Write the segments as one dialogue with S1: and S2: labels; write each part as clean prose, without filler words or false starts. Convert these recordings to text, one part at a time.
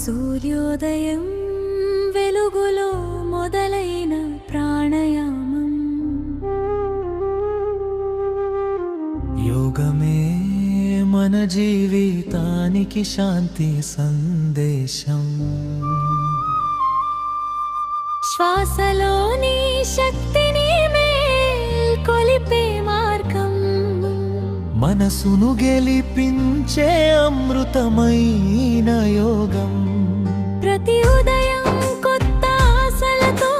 S1: సూర్యోదయం వెలుగులో మొదలైన ప్రాణాయామం,
S2: యోగమే మన జీవితానికి శాంతి సందేశం.
S1: శ్వాసలోని శక్తిని మేల్కొలిపే మార్గం,
S2: మనసును గెలిపించే అమృతమైన యోగం.
S1: ప్రతి ఉదయం కొత్త ఆశలతో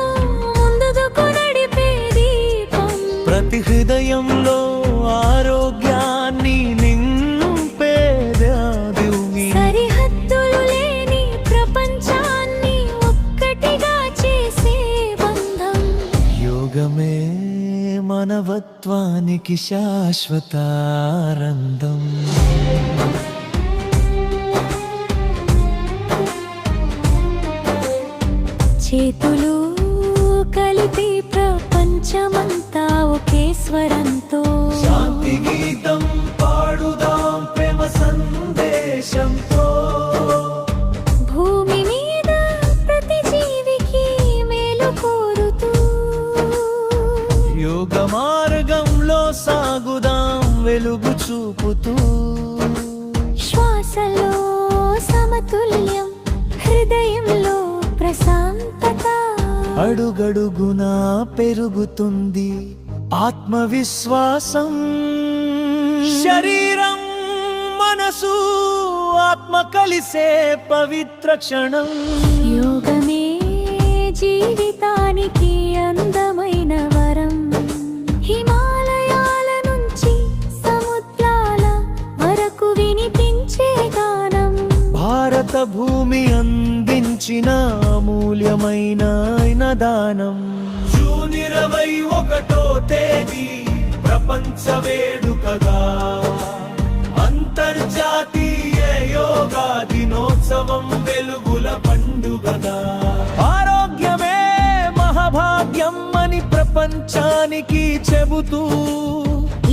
S1: ముందుకు నడిపే దీపం,
S2: ప్రతి హృదయంలో ఆరోగ్యాన్ని నింపే దివ్య.
S1: సరిహద్దులు లేని ప్రపంచాన్ని ఒక్కటిగా చేసే బంధం.
S2: యోగమే మానవత్వానికి శాశ్వతానందం.
S1: చేతులు కలిపి ప్రపంచమంతా ఒకే స్వరంతో
S2: శాంతి గీతం పాడుదాం ప్రేమ సందేశంతో.
S1: భూమి మీద ప్రతి జీవికి మేలు కోరుతూ
S2: యోగ మార్గంలో సాగుదాం వెలుగు చూపుతూ.
S1: శ్వాసలో సమతుల్యం, హృదయంలో ప్రశాంతత,
S2: అడుగడుగునా పెరుగుతుంది ఆత్మవిశ్వాసం. శరీరం మనసు ఆత్మ కలిసే పవిత్ర క్షణం.
S1: యోగమే జీవితానికి అందమైన వరం. హిమాలయాల నుంచి సముద్రాల వరకు వినిపించే గానం,
S2: భారత భూమి అందించిన అమూల్యమైన దానం. జూన్ 21వ తేదీ ప్రపంచ వేడుకగా అంతర్జాతీయ యోగా దినోత్సవం వెలుగుల పండుగగా. ఆరోగ్యమే మహాభాగ్యం అని ప్రపంచానికి చెబుతూ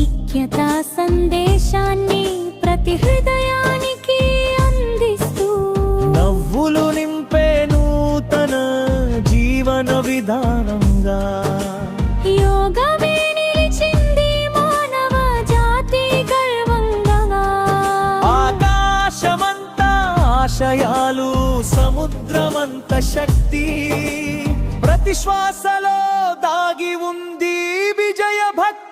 S1: ఐక్యతా సందేశాన్ని ప్రతి హృదయానికి అందిస్తూ
S2: నవ్వులు నింపే నూతన జీవన విధానంగా.
S1: యోగమే నిలిచింది మానవ జాతి గర్వంగా.
S2: ఆకాశమంతా ఆశయాలు, సముద్రమంత శక్తి, ప్రతి శ్వాసలో దాగి ఉంది విజయ భక్తి.